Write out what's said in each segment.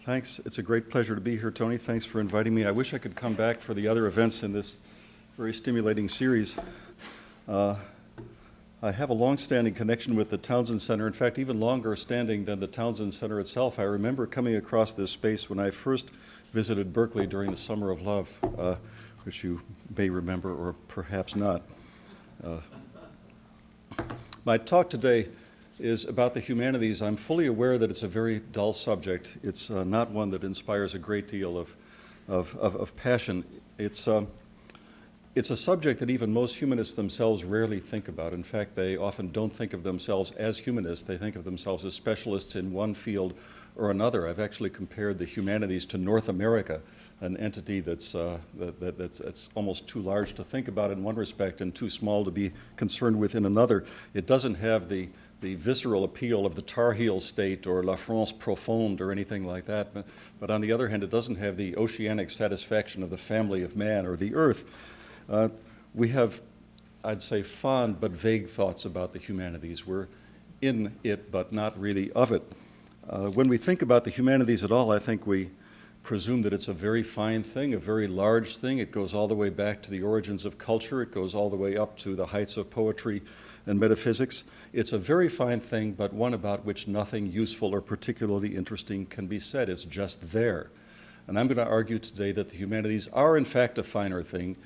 Thanks. It's a great pleasure to be here, Tony. Thanks for inviting me. I wish I could come back for the other events in this very stimulating series. I have a long-standing connection with the Townsend Center, in fact, even longer standing than the Townsend Center itself. I remember coming across this space when I first visited Berkeley during the Summer of Love, which you may remember or perhaps not. My talk today is about the humanities. I'm fully aware that it's a very dull subject. It's not one that inspires a great deal of passion. It's a subject that even most humanists themselves rarely think about. In fact, they often don't think of themselves as humanists. They think of themselves as specialists in one field or another. I've actually compared the humanities to North America, an entity that's almost too large to think about in one respect and too small to be concerned with in another. It doesn't have the visceral appeal of the Tar Heel state or La France profonde or anything like that. But on the other hand, it doesn't have the oceanic satisfaction of the family of man or the earth. We have, I'd say, fond but vague thoughts about the humanities. We're in it, but not really of it. When we think about the humanities at all, I think we presume that it's a very fine thing, a very large thing. It goes all the way back to the origins of culture. It goes all the way up to the heights of poetry and metaphysics. It's a very fine thing, but one about which nothing useful or particularly interesting can be said. It's just there. And I'm going to argue today that the humanities are, in fact, a finer thing,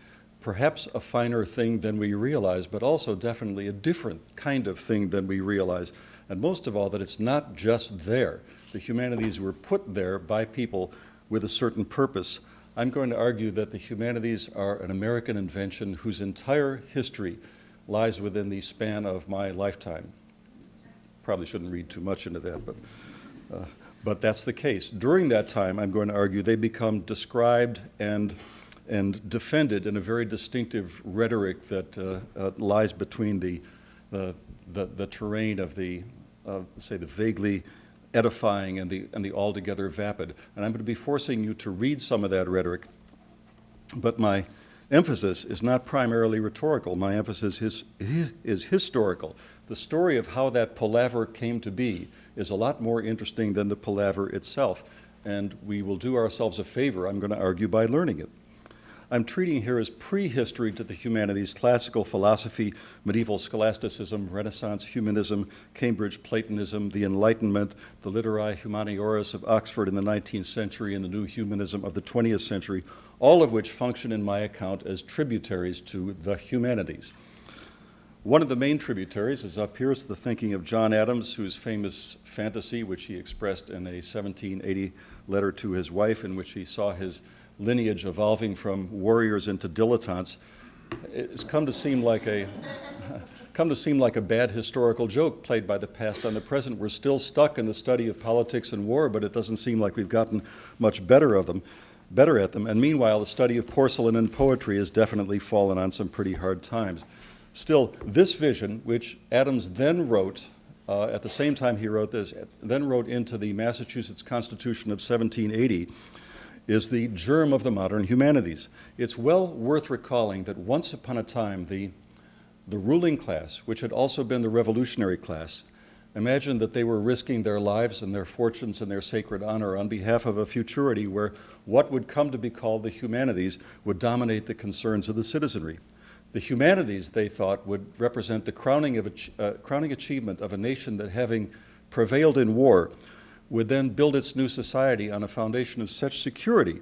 perhaps a finer thing than we realize, but also definitely a different kind of thing than we realize. And most of all, that it's not just there. The humanities were put there by people with a certain purpose. I'm going to argue that the humanities are an American invention whose entire history lies within the span of my lifetime. Probably shouldn't read too much into that, but that's the case. During that time, I'm going to argue, they become described and defended in a very distinctive rhetoric that lies between the terrain of say, the vaguely edifying and the altogether vapid. And I'm going to be forcing you to read some of that rhetoric, but my emphasis is not primarily rhetorical. My emphasis is historical. The story of how that palaver came to be is a lot more interesting than the palaver itself, and we will do ourselves a favor, I'm going to argue, by learning it. I'm treating here as prehistory to the humanities, classical philosophy, medieval scholasticism, Renaissance humanism, Cambridge Platonism, the Enlightenment, the Literae Humanioris of Oxford in the 19th century, and the new humanism of the 20th century, all of which function in my account as tributaries to the humanities. One of the main tributaries is up here. It's the thinking of John Adams, whose famous fantasy, which he expressed in a 1780 letter to his wife, in which he saw his lineage evolving from warriors into dilettantes. It's come to seem like a bad historical joke played by the past on the present. We're still stuck in the study of politics and war, but it doesn't seem like we've gotten much better at them. And meanwhile, the study of porcelain and poetry has definitely fallen on some pretty hard times. Still, this vision, which Adams then wrote, at the same time he wrote this, then wrote into the Massachusetts Constitution of 1780, is the germ of the modern humanities. It's well worth recalling that once upon a time, the ruling class, which had also been the revolutionary class, imagined that they were risking their lives and their fortunes and their sacred honor on behalf of a futurity where what would come to be called the humanities would dominate the concerns of the citizenry. The humanities, they thought, would represent the crowning achievement of a nation that, having prevailed in war, would then build its new society on a foundation of such security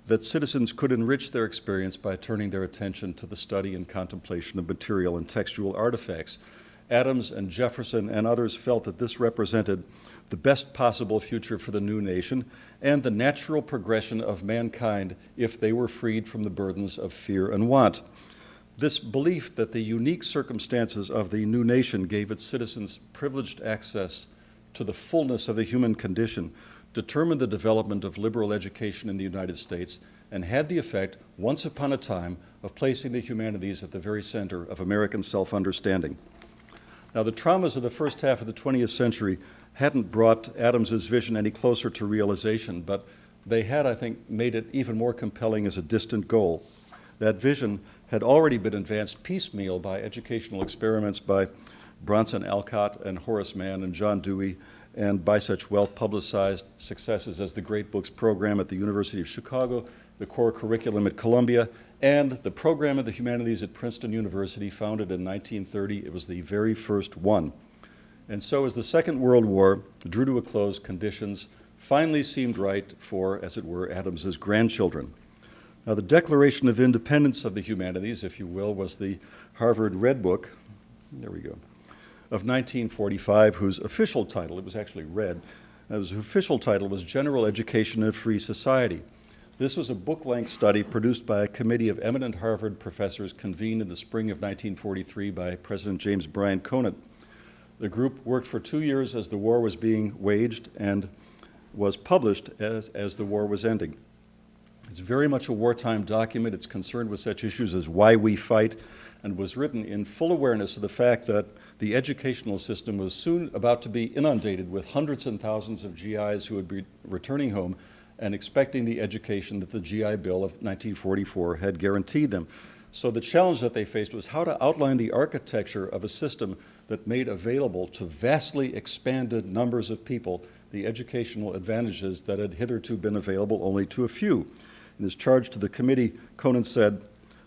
that citizens could enrich their experience by turning their attention to the study and contemplation of material and textual artifacts. Adams and Jefferson and others felt that this represented the best possible future for the new nation and the natural progression of mankind if they were freed from the burdens of fear and want. This belief that the unique circumstances of the new nation gave its citizens privileged access to the fullness of the human condition determined the development of liberal education in the United States and had the effect, once upon a time, of placing the humanities at the very center of American self-understanding. Now, the traumas of the first half of the 20th century hadn't brought Adams's vision any closer to realization, but they had, I think, made it even more compelling as a distant goal. That vision had already been advanced piecemeal by educational experiments by Bronson Alcott and Horace Mann and John Dewey and by such well-publicized successes as the Great Books program at the University of Chicago, the core curriculum at Columbia, and the program of the humanities at Princeton University, founded in 1930. It was the very first one. And so as the Second World War drew to a close, conditions finally seemed right for, as it were, Adams's grandchildren. Now, the Declaration of Independence of the Humanities, if you will, was the Harvard Red Book, there we go, of 1945, whose official title, it was actually red, whose official title was General Education in a Free Society. This was a book-length study produced by a committee of eminent Harvard professors convened in the spring of 1943 by President James Bryan Conant. The group worked for 2 years as the war was being waged and was published as the war was ending. It's very much a wartime document. It's concerned with such issues as why we fight, and was written in full awareness of the fact that the educational system was soon about to be inundated with hundreds and thousands of GIs who would be returning home and expecting the education that the GI Bill of 1944 had guaranteed them. So the challenge that they faced was how to outline the architecture of a system that made available to vastly expanded numbers of people the educational advantages that had hitherto been available only to a few. In his charge to the committee, Conant said,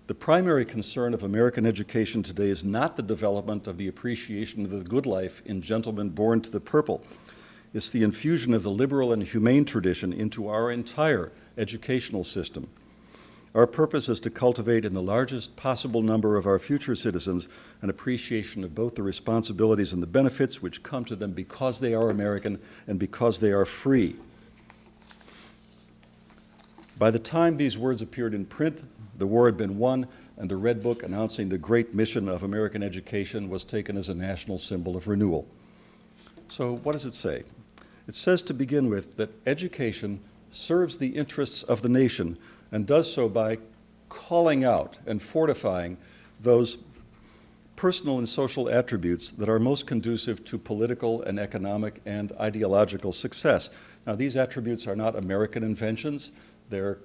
"The primary concern of American education today is not the development of the appreciation of the good life in gentlemen born to the purple. It's the infusion of the liberal and humane tradition into our entire educational system. Our purpose is to cultivate in the largest possible number of our future citizens an appreciation of both the responsibilities and the benefits which come to them because they are American and because they are free." By the time these words appeared in print, the war had been won, and the Red Book announcing the great mission of American education was taken as a national symbol of renewal. So what does it say? It says, to begin with, that education serves the interests of the nation and does so by calling out and fortifying those personal and social attributes that are most conducive to political and economic and ideological success. Now, these attributes are not American inventions. They're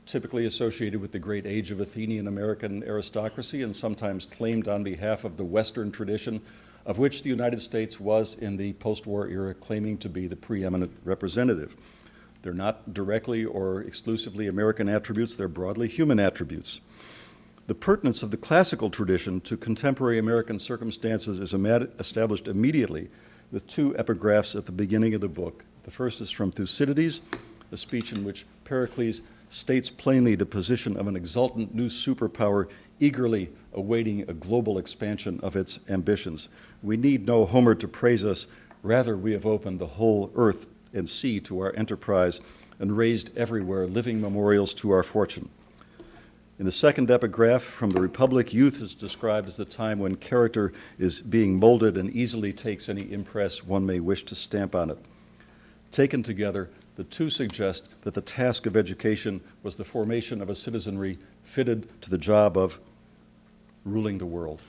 typically associated with the great age of Athenian American aristocracy and sometimes claimed on behalf of the Western tradition, of which the United States was, in the post-war era, claiming to be the preeminent representative. They're not directly or exclusively American attributes, they're broadly human attributes. The pertinence of the classical tradition to contemporary American circumstances is established immediately with two epigraphs at the beginning of the book. The first is from Thucydides, a speech in which Pericles states plainly the position of an exultant new superpower eagerly awaiting a global expansion of its ambitions. We need no Homer to praise us. Rather, we have opened the whole earth and sea to our enterprise and raised everywhere living memorials to our fortune. In the second epigraph from the Republic, youth is described as the time when character is being molded and easily takes any impress one may wish to stamp on it. Taken together, the two suggest that the task of education was the formation of a citizenry fitted to the job of ruling the world.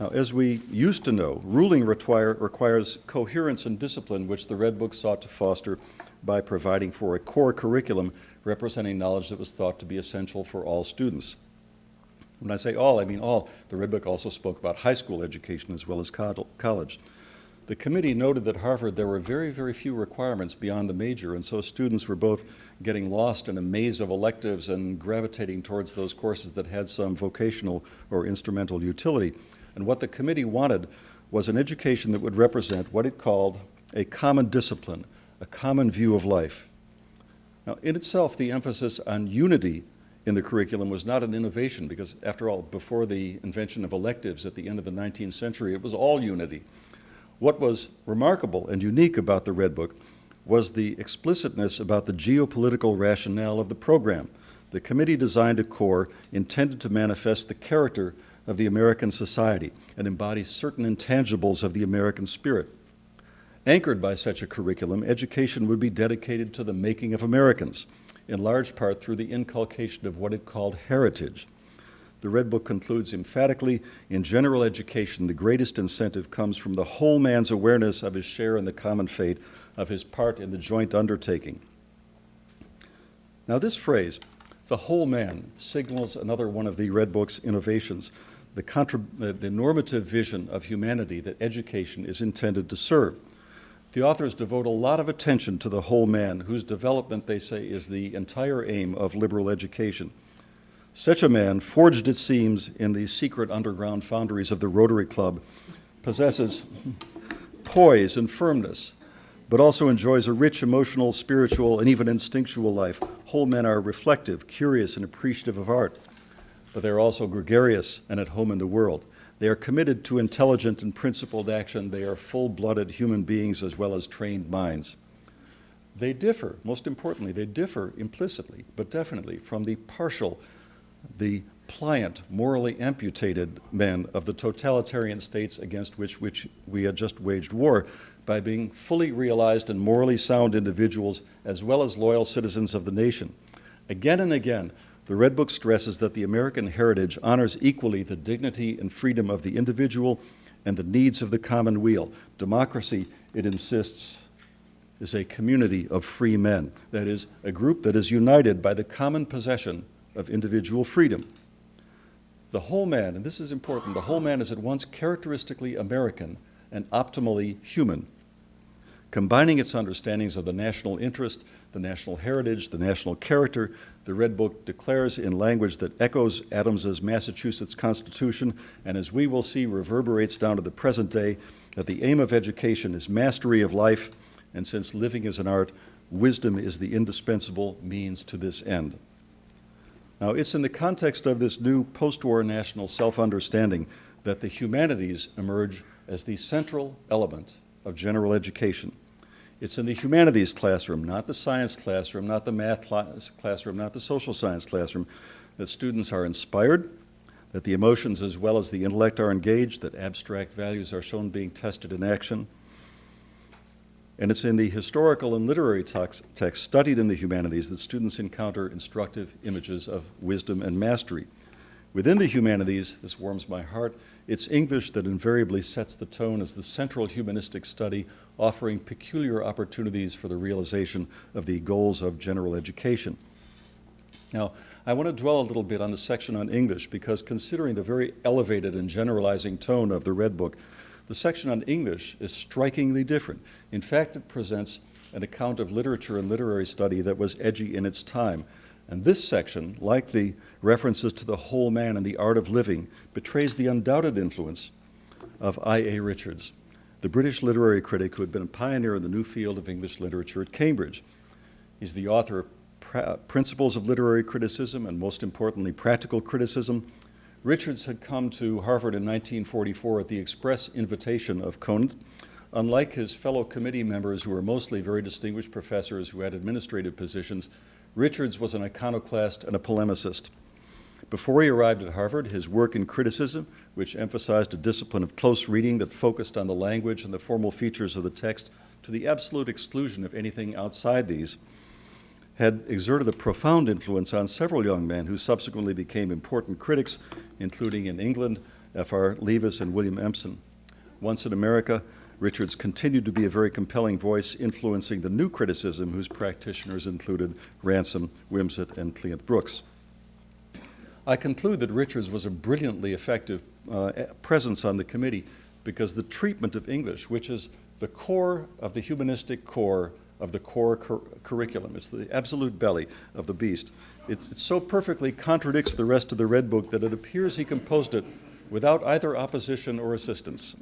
Now, as we used to know, ruling requires coherence and discipline, which the Red Book sought to foster by providing for a core curriculum representing knowledge that was thought to be essential for all students. When I say all, I mean all. The Red Book also spoke about high school education as well as college. The committee noted that at Harvard there were very, very few requirements beyond the major, and so students were both getting lost in a maze of electives and gravitating towards those courses that had some vocational or instrumental utility. And what the committee wanted was an education that would represent what it called a common discipline, a common view of life. Now, in itself, the emphasis on unity in the curriculum was not an innovation because, after all, before the invention of electives at the end of the 19th century, it was all unity. What was remarkable and unique about the Red Book was the explicitness about the geopolitical rationale of the program. The committee designed a core intended to manifest the character of the American society and embody certain intangibles of the American spirit. Anchored by such a curriculum, education would be dedicated to the making of Americans, in large part through the inculcation of what it called heritage. The Red Book concludes emphatically, in general education, the greatest incentive comes from the whole man's awareness of his share in the common fate, of his part in the joint undertaking. Now, this phrase, the whole man, signals another one of the Red Book's innovations, the normative vision of humanity that education is intended to serve. The authors devote a lot of attention to the whole man, whose development, they say, is the entire aim of liberal education. Such a man, forged it seems in the secret underground foundries of the Rotary Club, possesses poise and firmness, but also enjoys a rich emotional, spiritual, and even instinctual life. Whole men are reflective, curious, and appreciative of art, but they're also gregarious and at home in the world. They are committed to intelligent and principled action. They are full-blooded human beings as well as trained minds. They differ, most importantly, they differ implicitly, but definitely, from the partial, the pliant, morally amputated men of the totalitarian states against which we had just waged war, by being fully realized and morally sound individuals as well as loyal citizens of the nation. Again and again, the Red Book stresses that the American heritage honors equally the dignity and freedom of the individual and the needs of the commonweal. Democracy, it insists, is a community of free men. That is, a group that is united by the common possession of individual freedom. The whole man, and this is important, the whole man is at once characteristically American and optimally human, combining its understandings of the national interest, the national heritage, the national character. The Red Book declares in language that echoes Adams's Massachusetts Constitution, and as we will see, reverberates down to the present day, that the aim of education is mastery of life, and since living is an art, wisdom is the indispensable means to this end. Now, it's in the context of this new post-war national self-understanding that the humanities emerge as the central element of general education. It's in the humanities classroom, not the science classroom, not the math classroom, not the social science classroom, that students are inspired, that the emotions as well as the intellect are engaged, that abstract values are shown being tested in action. And it's in the historical and literary texts studied in the humanities that students encounter instructive images of wisdom and mastery. Within the humanities, this warms my heart, it's English that invariably sets the tone as the central humanistic study, offering peculiar opportunities for the realization of the goals of general education. Now, I want to dwell a little bit on the section on English because considering the very elevated and generalizing tone of the Red Book, the section on English is strikingly different. In fact, it presents an account of literature and literary study that was edgy in its time. And this section, like the references to the whole man and the art of living, betrays the undoubted influence of I.A. Richards, the British literary critic who had been a pioneer in the new field of English literature at Cambridge. He's the author of Principles of Literary Criticism and, most importantly, Practical Criticism. Richards had come to Harvard in 1944 at the express invitation of Conant. Unlike his fellow committee members, who were mostly very distinguished professors who had administrative positions, Richards was an iconoclast and a polemicist. Before he arrived at Harvard, his work in criticism, which emphasized a discipline of close reading that focused on the language and the formal features of the text to the absolute exclusion of anything outside these, had exerted a profound influence on several young men who subsequently became important critics, including in England, F.R. Leavis and William Empson. Once in America, Richards continued to be a very compelling voice, influencing the new criticism whose practitioners included Ransom, Wimsatt, and Cleant Brooks. I conclude that Richards was a brilliantly effective presence on the committee because the treatment of English, which is the core of the humanistic core of the core curriculum, it's the absolute belly of the beast, it so perfectly contradicts the rest of the Red Book that it appears he composed it without either opposition or assistance.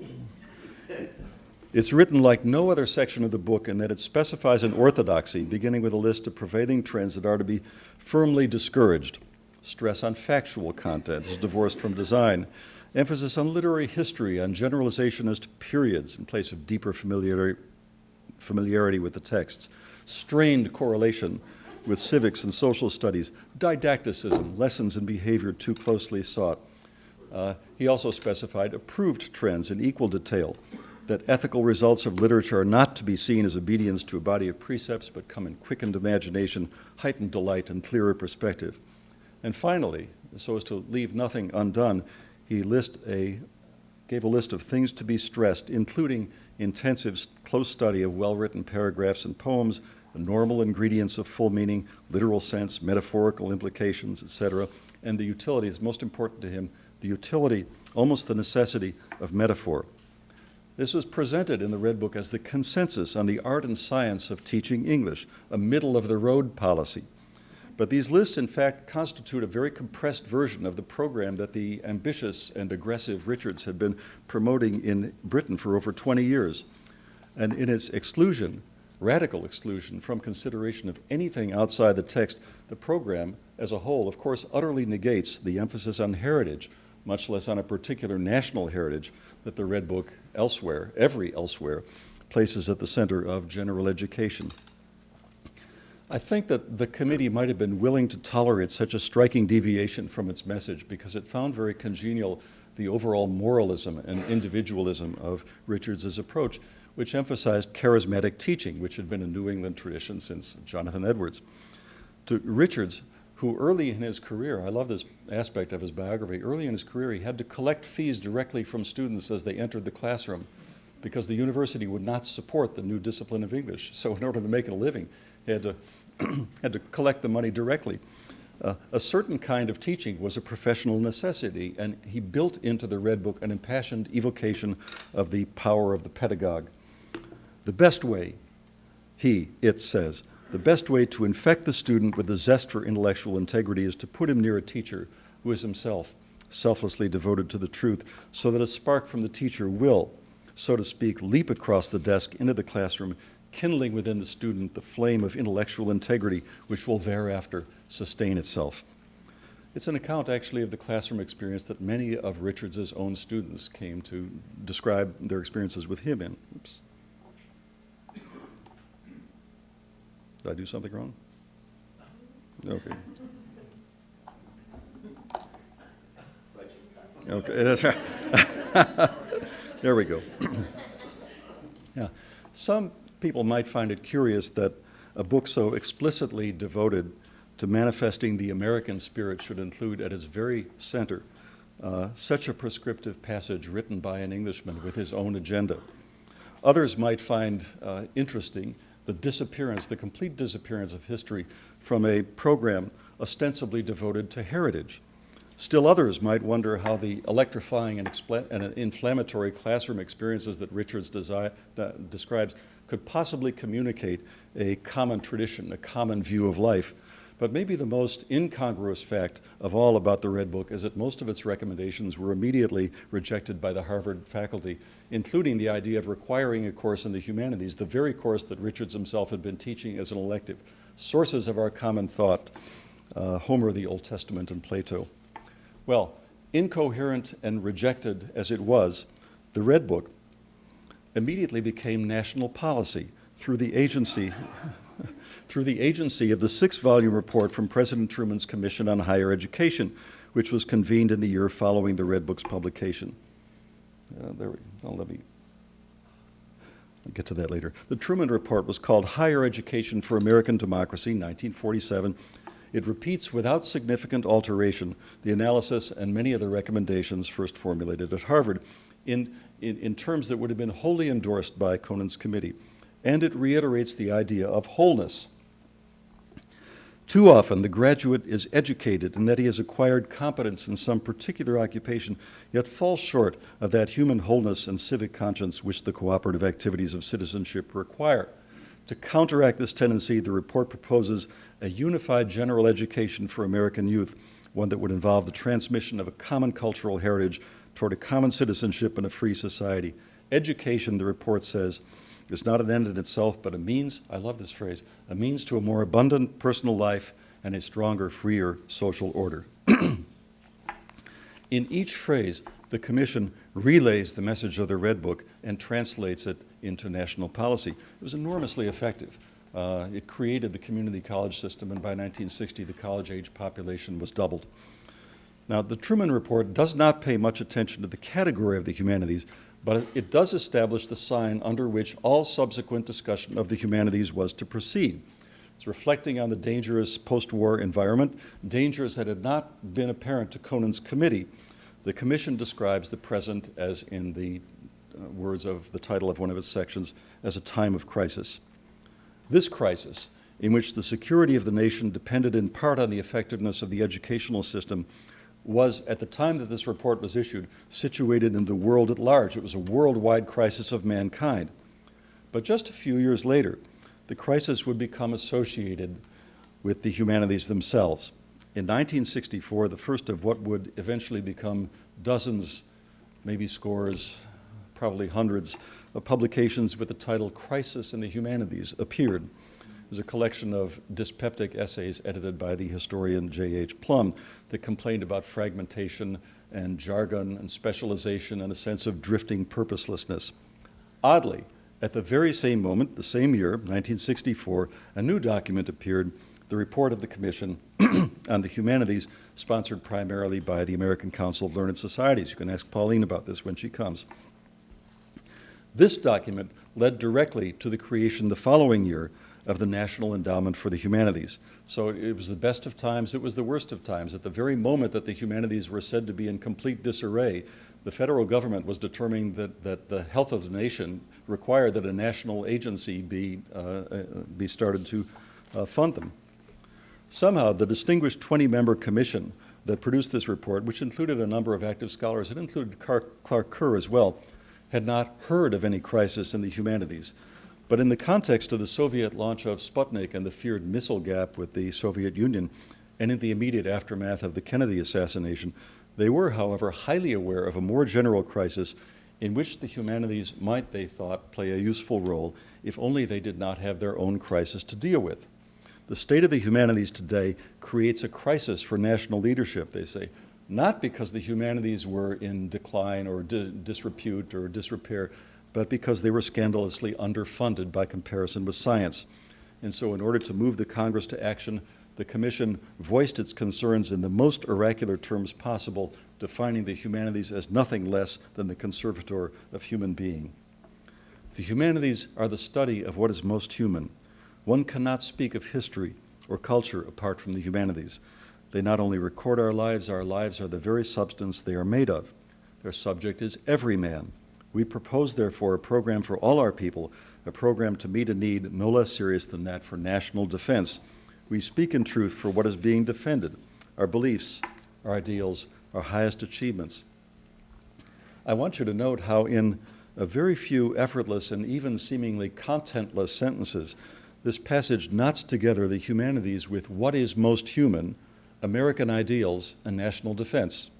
It's written like no other section of the book in that it specifies an orthodoxy, beginning with a list of prevailing trends that are to be firmly discouraged. Stress on factual content is divorced from design. Emphasis on literary history, on generalization as to periods in place of deeper familiarity with the texts. Strained correlation with civics and social studies. Didacticism, lessons in behavior too closely sought. He also specified approved trends in equal detail, that ethical results of literature are not to be seen as obedience to a body of precepts, but come in quickened imagination, heightened delight, and clearer perspective. And finally, so as to leave nothing undone, he gave a list of things to be stressed, including intensive, close study of well-written paragraphs and poems, the normal ingredients of full meaning, literal sense, metaphorical implications, etc., and the utility is most important to him, the utility, almost the necessity of metaphor. This was presented in the Red Book as the consensus on the art and science of teaching English, a middle-of-the-road policy. But these lists, in fact, constitute a very compressed version of the program that the ambitious and aggressive Richards had been promoting in Britain for over 20 years. And in its exclusion, radical exclusion from consideration of anything outside the text, the program as a whole, of course, utterly negates the emphasis on heritage, much less on a particular national heritage that the Red Book elsewhere, elsewhere, places at the center of general education. I think that the committee might have been willing to tolerate such a striking deviation from its message because it found very congenial the overall moralism and individualism of Richards's approach, which emphasized charismatic teaching, which had been a New England tradition since Jonathan Edwards. To Richards, who early in his career, I love this aspect of his biography, early in his career he had to collect fees directly from students as they entered the classroom because the university would not support the new discipline of English. So in order to make a living, he had to collect the money directly. A certain kind of teaching was a professional necessity, and he built into the Red Book an impassioned evocation of the power of the pedagogue. The best way, it says, the best way to infect the student with the zest for intellectual integrity is to put him near a teacher who is himself selflessly devoted to the truth, so that a spark from the teacher will, so to speak, leap across the desk into the classroom, kindling within the student the flame of intellectual integrity, which will thereafter sustain itself. It's an account, actually, of the classroom experience that many of Richards's own students came to describe their experiences with him in. Oops. Did I do something wrong? Okay. Okay, that's right. There we go. Yeah. Some people might find it curious that a book so explicitly devoted to manifesting the American spirit should include at its very center such a prescriptive passage written by an Englishman with his own agenda. Others might find interesting the complete disappearance of history from a program ostensibly devoted to heritage. Still others might wonder how the electrifying and inflammatory classroom experiences that Richards describes could possibly communicate a common tradition, a common view of life. But maybe the most incongruous fact of all about the Red Book is that most of its recommendations were immediately rejected by the Harvard faculty, including the idea of requiring a course in the humanities, the very course that Richards himself had been teaching as an elective. Sources of our common thought, Homer, the Old Testament, and Plato. Well, incoherent and rejected as it was, the Red Book immediately became national policy through the agency of the 6-volume report from President Truman's Commission on Higher Education, which was convened in the year following the Red Book's publication. I'll get to that later. The Truman Report was called Higher Education for American Democracy, 1947. It repeats without significant alteration the analysis and many of the recommendations first formulated at Harvard in terms that would have been wholly endorsed by Conan's committee. And it reiterates the idea of wholeness. Too often, the graduate is educated in that he has acquired competence in some particular occupation, yet falls short of that human wholeness and civic conscience which the cooperative activities of citizenship require. To counteract this tendency, the report proposes a unified general education for American youth, one that would involve the transmission of a common cultural heritage toward a common citizenship in a free society. Education, the report says, is not an end in itself, but a means, I love this phrase, a means to a more abundant personal life and a stronger, freer social order. In each phrase, the Commission relays the message of the Red Book and translates it into national policy. It was enormously effective. It created the community college system, and by 1960, the college-age population was doubled. Now, the Truman Report does not pay much attention to the category of the humanities, but it does establish the sign under which all subsequent discussion of the humanities was to proceed. It's reflecting on the dangerous post-war environment, dangers that had not been apparent to Conan's committee. The Commission describes the present as, in the words of the title of one of its sections, as a time of crisis. This crisis, in which the security of the nation depended in part on the effectiveness of the educational system, was, at the time that this report was issued, situated in the world at large. It was a worldwide crisis of mankind. But just a few years later, the crisis would become associated with the humanities themselves. In 1964, the first of what would eventually become dozens, maybe scores, probably hundreds, of publications with the title Crisis in the Humanities appeared. It was a collection of dyspeptic essays edited by the historian J.H. Plum that complained about fragmentation and jargon and specialization and a sense of drifting purposelessness. Oddly, at the very same moment, the same year, 1964, a new document appeared, the report of the Commission on the Humanities, sponsored primarily by the American Council of Learned Societies. You can ask Pauline about this when she comes. This document led directly to the creation the following year of the National Endowment for the Humanities. So it was the best of times, it was the worst of times. At the very moment that the humanities were said to be in complete disarray, the federal government was determining that the health of the nation required that a national agency be started to fund them. Somehow, the distinguished 20-member commission that produced this report, which included a number of active scholars, it included Clark Kerr as well, had not heard of any crisis in the humanities. But in the context of the Soviet launch of Sputnik and the feared missile gap with the Soviet Union, and in the immediate aftermath of the Kennedy assassination, they were, however, highly aware of a more general crisis in which the humanities might, they thought, play a useful role if only they did not have their own crisis to deal with. The state of the humanities today creates a crisis for national leadership, they say, not because the humanities were in decline or disrepute or disrepair, but because they were scandalously underfunded by comparison with science. And so in order to move the Congress to action, the Commission voiced its concerns in the most oracular terms possible, defining the humanities as nothing less than the conservator of human being. The humanities are the study of what is most human. One cannot speak of history or culture apart from the humanities. They not only record our lives are the very substance they are made of. Their subject is every man. We propose, therefore, a program for all our people, a program to meet a need no less serious than that for national defense. We speak in truth for what is being defended, our beliefs, our ideals, our highest achievements. I want you to note how in a very few effortless and even seemingly contentless sentences, this passage knots together the humanities with what is most human, American ideals, and national defense.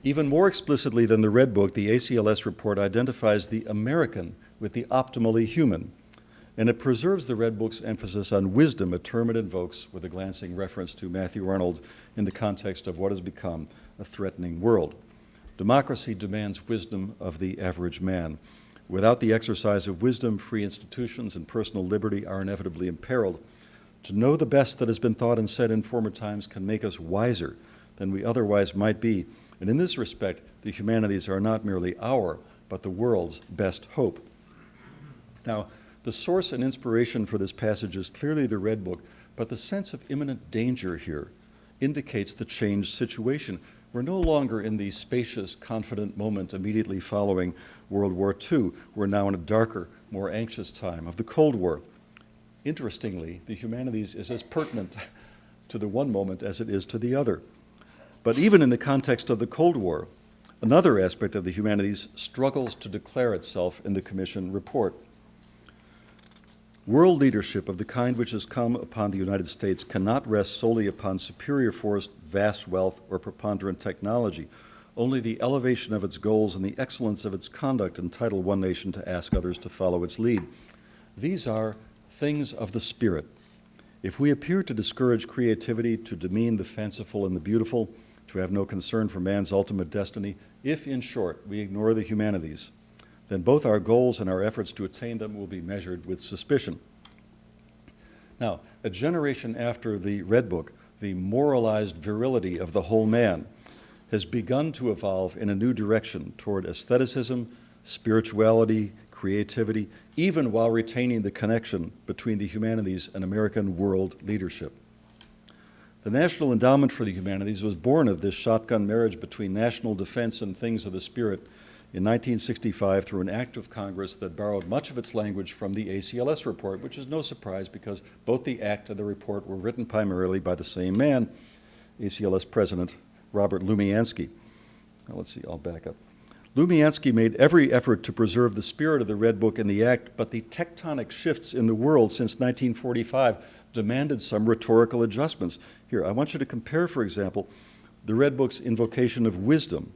Even more explicitly than the Red Book, the ACLS report identifies the American with the optimally human, and it preserves the Red Book's emphasis on wisdom, a term it invokes with a glancing reference to Matthew Arnold in the context of what has become a threatening world. Democracy demands wisdom of the average man. Without the exercise of wisdom, free institutions and personal liberty are inevitably imperiled. To know the best that has been thought and said in former times can make us wiser than we otherwise might be. And in this respect, the humanities are not merely our, but the world's best hope. Now, the source and inspiration for this passage is clearly the Red Book, but the sense of imminent danger here indicates the changed situation. We're no longer in the spacious, confident moment immediately following World War II. We're now in a darker, more anxious time of the Cold War. Interestingly, the humanities is as pertinent to the one moment as it is to the other. But even in the context of the Cold War, another aspect of the humanities struggles to declare itself in the Commission report. World leadership of the kind which has come upon the United States cannot rest solely upon superior force, vast wealth, or preponderant technology. Only the elevation of its goals and the excellence of its conduct entitle one nation to ask others to follow its lead. These are things of the spirit. If we appear to discourage creativity, to demean the fanciful and the beautiful, to have no concern for man's ultimate destiny, if, in short, we ignore the humanities, then both our goals and our efforts to attain them will be measured with suspicion. Now, a generation after the Red Book, the moralized virility of the whole man has begun to evolve in a new direction toward aestheticism, spirituality, creativity, even while retaining the connection between the humanities and American world leadership. The National Endowment for the Humanities was born of this shotgun marriage between national defense and things of the spirit in 1965 through an act of Congress that borrowed much of its language from the ACLS report, which is no surprise because both the act and the report were written primarily by the same man, ACLS President Robert Lumiansky. Now, let's see, I'll back up. Lumiansky made every effort to preserve the spirit of the Red Book in the Act, but the tectonic shifts in the world since 1945 demanded some rhetorical adjustments. Here, I want you to compare, for example, the Red Book's invocation of wisdom.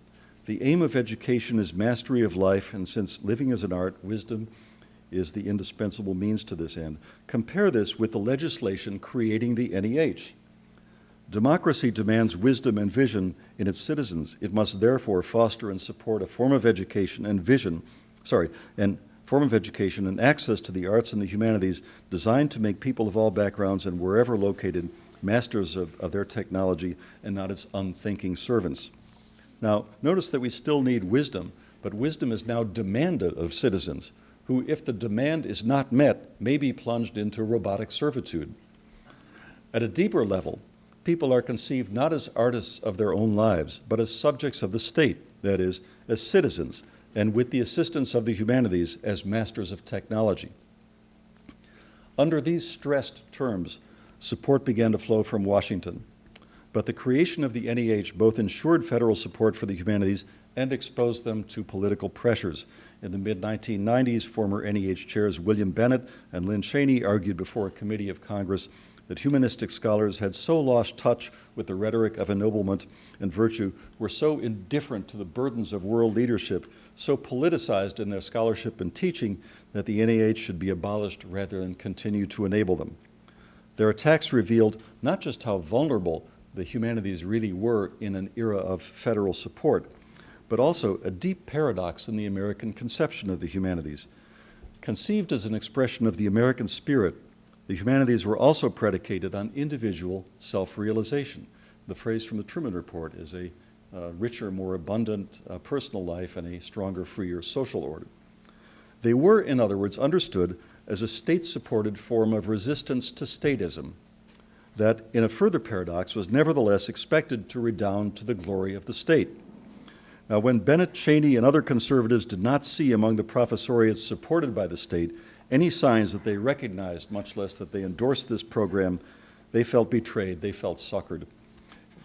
The aim of education is mastery of life, and since living is an art, wisdom is the indispensable means to this end. Compare this with the legislation creating the NEH. Democracy demands wisdom and vision in its citizens. It must therefore foster and support a form of education and access to the arts and the humanities designed to make people of all backgrounds and wherever located masters of their technology and not its unthinking servants. Now, notice that we still need wisdom, but wisdom is now demanded of citizens who, if the demand is not met, may be plunged into robotic servitude. At a deeper level, people are conceived not as artists of their own lives, but as subjects of the state, that is, as citizens, and with the assistance of the humanities as masters of technology. Under these stressed terms, support began to flow from Washington, but the creation of the NEH both ensured federal support for the humanities and exposed them to political pressures. In the mid-1990s, former NEH chairs William Bennett and Lynn Cheney argued before a committee of Congress that humanistic scholars had so lost touch with the rhetoric of ennoblement and virtue, were so indifferent to the burdens of world leadership, so politicized in their scholarship and teaching, that the NEH should be abolished rather than continue to enable them. Their attacks revealed not just how vulnerable the humanities really were in an era of federal support, but also a deep paradox in the American conception of the humanities. Conceived as an expression of the American spirit, the humanities were also predicated on individual self-realization. The phrase from the Truman Report is a richer, more abundant personal life and a stronger, freer social order. They were, in other words, understood as a state-supported form of resistance to statism that, in a further paradox, was nevertheless expected to redound to the glory of the state. Now, when Bennett, Cheney, and other conservatives did not see among the professoriates supported by the state any signs that they recognized, much less that they endorsed this program, they felt betrayed, they felt suckered.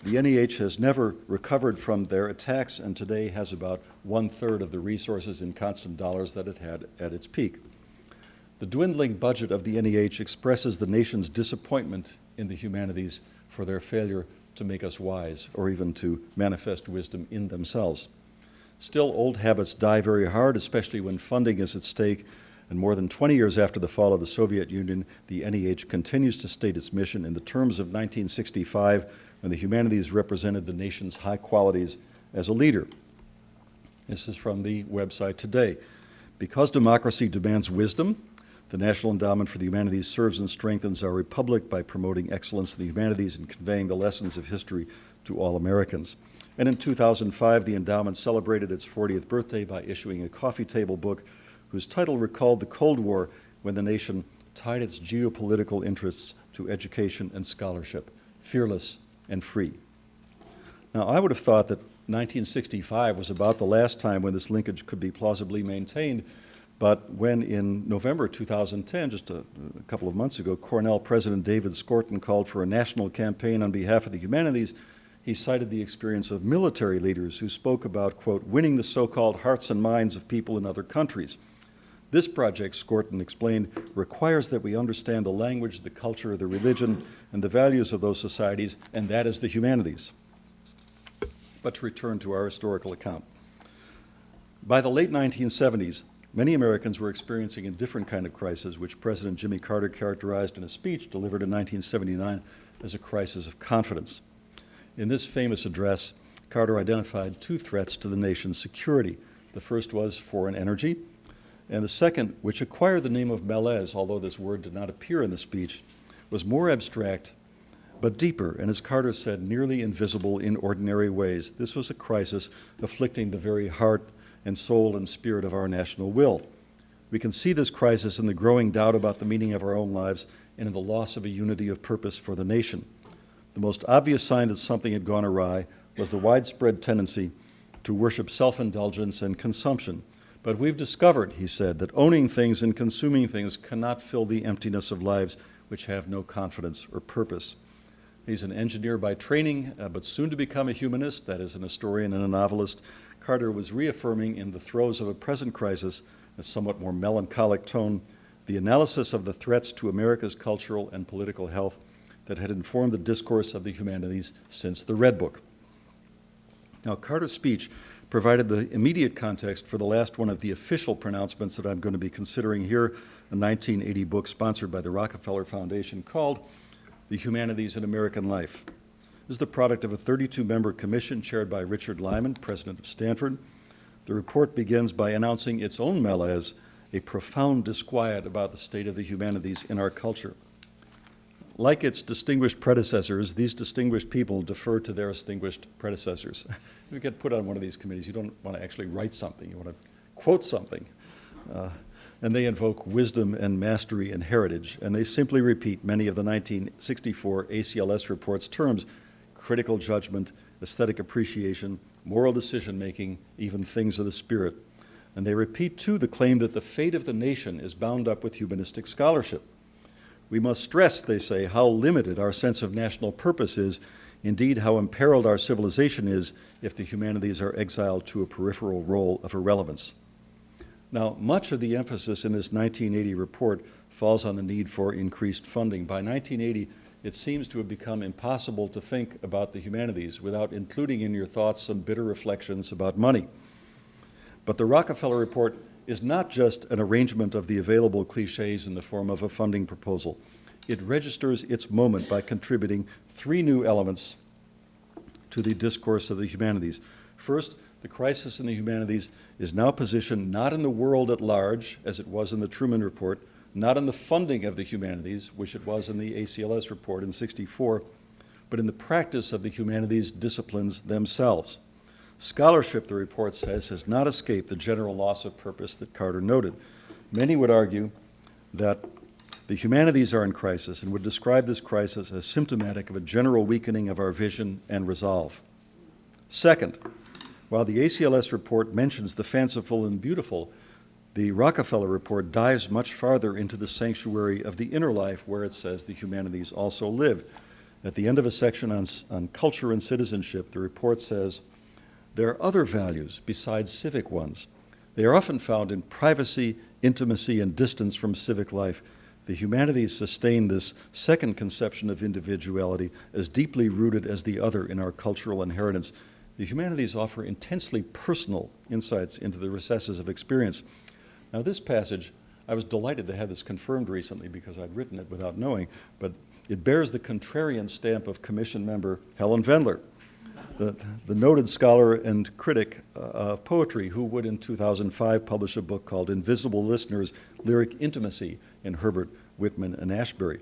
The NEH has never recovered from their attacks and today has about 1/3 of the resources in constant dollars that it had at its peak. The dwindling budget of the NEH expresses the nation's disappointment in the humanities for their failure to make us wise or even to manifest wisdom in themselves. Still, old habits die very hard, especially when funding is at stake. And more than 20 years after the fall of the Soviet Union, the NEH continues to state its mission in the terms of 1965, when the humanities represented the nation's high qualities as a leader. This is from the website today. Because democracy demands wisdom, the National Endowment for the Humanities serves and strengthens our republic by promoting excellence in the humanities and conveying the lessons of history to all Americans. And in 2005, the endowment celebrated its 40th birthday by issuing a coffee table book whose title recalled the Cold War, when the nation tied its geopolitical interests to education and scholarship, fearless and free. Now, I would have thought that 1965 was about the last time when this linkage could be plausibly maintained, but when in November 2010, just a couple of months ago, Cornell President David Skorton called for a national campaign on behalf of the humanities, he cited the experience of military leaders who spoke about, quote, winning the so-called hearts and minds of people in other countries. This project, Skorton explained, requires that we understand the language, the culture, the religion, and the values of those societies, and that is the humanities. But to return to our historical account. By the late 1970s, many Americans were experiencing a different kind of crisis, which President Jimmy Carter characterized in a speech delivered in 1979 as a crisis of confidence. In this famous address, Carter identified two threats to the nation's security. The first was foreign energy, and the second, which acquired the name of malaise, although this word did not appear in the speech, was more abstract but deeper, and as Carter said, nearly invisible in ordinary ways. This was a crisis afflicting the very heart and soul and spirit of our national will. We can see this crisis in the growing doubt about the meaning of our own lives and in the loss of a unity of purpose for the nation. The most obvious sign that something had gone awry was the widespread tendency to worship self-indulgence and consumption. But we've discovered, he said, that owning things and consuming things cannot fill the emptiness of lives which have no confidence or purpose. He's an engineer by training, but soon to become a humanist, that is, an historian and a novelist. Carter was reaffirming in the throes of a present crisis, a somewhat more melancholic tone, the analysis of the threats to America's cultural and political health that had informed the discourse of the humanities since the Red Book. Now, Carter's speech provided the immediate context for the last one of the official pronouncements that I'm going to be considering here, a 1980 book sponsored by the Rockefeller Foundation called The Humanities in American Life. This is the product of a 32-member commission chaired by Richard Lyman, president of Stanford. The report begins by announcing its own malaise, a profound disquiet about the state of the humanities in our culture. Like its distinguished predecessors, these distinguished people defer to their distinguished predecessors. You get put on one of these committees, you don't want to actually write something, you want to quote something. And they invoke wisdom and mastery and heritage, and they simply repeat many of the 1964 ACLS report's terms: critical judgment, aesthetic appreciation, moral decision-making, even things of the spirit. And they repeat, too, the claim that the fate of the nation is bound up with humanistic scholarship. We must stress, they say, how limited our sense of national purpose is, indeed how imperiled our civilization is if the humanities are exiled to a peripheral role of irrelevance. Now, much of the emphasis in this 1980 report falls on the need for increased funding. By 1980, it seems to have become impossible to think about the humanities without including in your thoughts some bitter reflections about money. But the Rockefeller report is not just an arrangement of the available cliches in the form of a funding proposal. It registers its moment by contributing three new elements to the discourse of the humanities. First, the crisis in the humanities is now positioned not in the world at large, as it was in the Truman Report, not in the funding of the humanities, which it was in the ACLS report in '64, but in the practice of the humanities disciplines themselves. Scholarship, the report says, has not escaped the general loss of purpose that Carter noted. Many would argue that the humanities are in crisis and would describe this crisis as symptomatic of a general weakening of our vision and resolve. Second, while the ACLS report mentions the fanciful and beautiful, the Rockefeller report dives much farther into the sanctuary of the inner life where it says the humanities also live. At the end of a section on culture and citizenship, the report says, there are other values besides civic ones. They are often found in privacy, intimacy, and distance from civic life. The humanities sustain this second conception of individuality as deeply rooted as the other in our cultural inheritance. The humanities offer intensely personal insights into the recesses of experience. Now, this passage, I was delighted to have this confirmed recently because I'd written it without knowing, but it bears the contrarian stamp of Commission member Helen Vendler, the noted scholar and critic of poetry, who would in 2005 publish a book called Invisible Listeners, Lyric Intimacy in Herbert, Whitman, and Ashbery.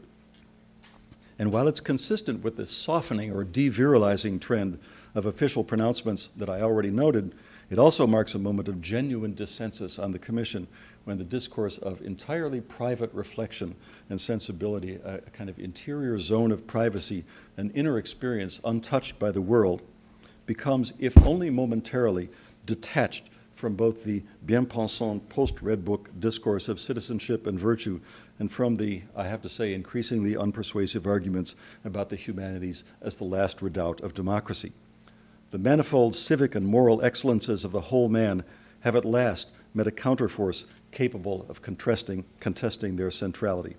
And while it's consistent with the softening or devirilizing trend of official pronouncements that I already noted, it also marks a moment of genuine dissensus on the Commission when the discourse of entirely private reflection and sensibility, a kind of interior zone of privacy, an inner experience untouched by the world, becomes, if only momentarily, detached from both the bien-pensant post-Red Book discourse of citizenship and virtue and from the, I have to say, increasingly unpersuasive arguments about the humanities as the last redoubt of democracy. The manifold civic and moral excellences of the whole man have at last met a counterforce capable of contesting their centrality.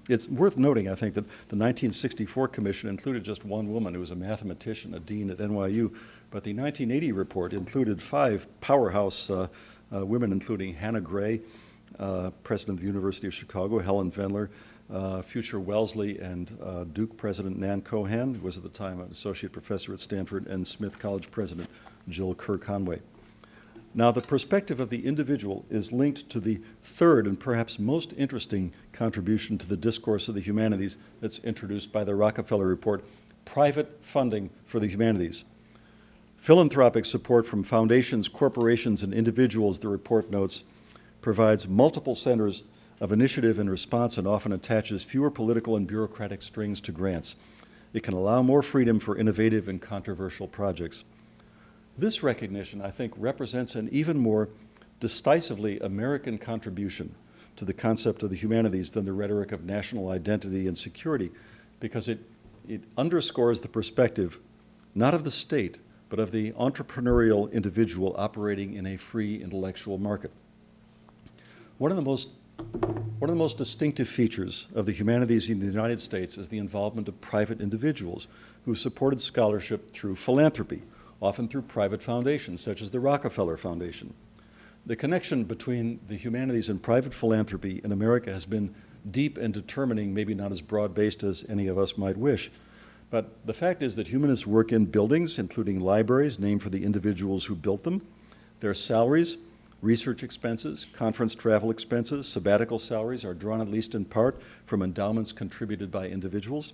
It's worth noting, I think, that the 1964 Commission included just one woman who was a mathematician, a dean at NYU, but the 1980 report included five powerhouse women, including Hannah Gray, president of the University of Chicago, Helen Vendler, future Wellesley and Duke president Nan Cohen, who was at the time an associate professor at Stanford, and Smith College president Jill Kerr Conway. Now, the perspective of the individual is linked to the third and perhaps most interesting contribution to the discourse of the humanities that's introduced by the Rockefeller Report: private funding for the humanities. Philanthropic support from foundations, corporations, and individuals, the report notes, provides multiple centers of initiative and response and often attaches fewer political and bureaucratic strings to grants. It can allow more freedom for innovative and controversial projects. This recognition, I think, represents an even more decisively American contribution to the concept of the humanities than the rhetoric of national identity and security, because it it underscores the perspective not of the state, but of the entrepreneurial individual operating in a free intellectual market. One of the most distinctive features of the humanities in the United States is the involvement of private individuals who supported scholarship through philanthropy, often through private foundations, such as the Rockefeller Foundation. The connection between the humanities and private philanthropy in America has been deep and determining, maybe not as broad-based as any of us might wish. But the fact is that humanists work in buildings, including libraries named for the individuals who built them. Their salaries, research expenses, conference travel expenses, sabbatical salaries are drawn at least in part from endowments contributed by individuals.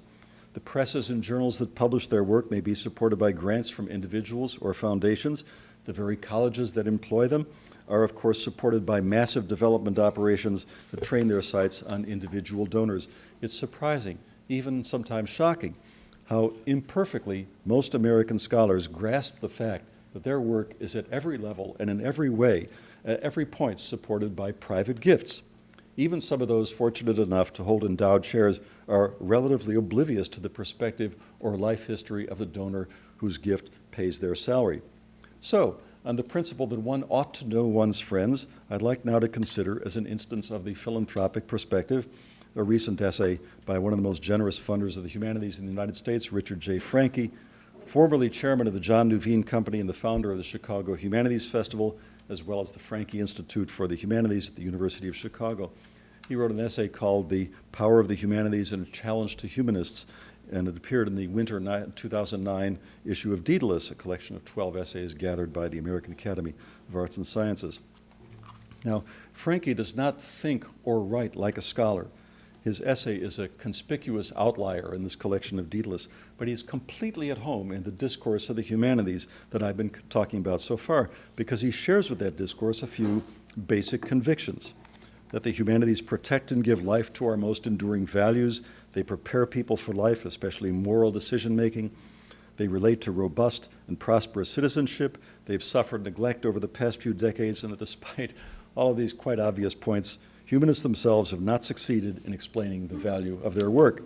The presses and journals that publish their work may be supported by grants from individuals or foundations. The very colleges that employ them are, of course, supported by massive development operations that train their sites on individual donors. It's surprising, even sometimes shocking, how imperfectly most American scholars grasp the fact that their work is at every level and in every way, at every point, supported by private gifts. Even some of those fortunate enough to hold endowed chairs are relatively oblivious to the perspective or life history of the donor whose gift pays their salary. So, on the principle that one ought to know one's friends, I'd like now to consider, as an instance of the philanthropic perspective, a recent essay by one of the most generous funders of the humanities in the United States, Richard J. Franke, formerly chairman of the John Nuveen Company and the founder of the Chicago Humanities Festival, as well as the Franke Institute for the Humanities at the University of Chicago. He wrote an essay called The Power of the Humanities and a Challenge to Humanists, and it appeared in the winter 2009 issue of Daedalus, a collection of 12 essays gathered by the American Academy of Arts and Sciences. Now, Franke does not think or write like a scholar. His essay is a conspicuous outlier in this collection of Daedalus, but he's completely at home in the discourse of the humanities that I've been talking about so far, because he shares with that discourse a few basic convictions: that the humanities protect and give life to our most enduring values. They prepare people for life, especially moral decision-making. They relate to robust and prosperous citizenship. They've suffered neglect over the past few decades, and that despite all of these quite obvious points, humanists themselves have not succeeded in explaining the value of their work.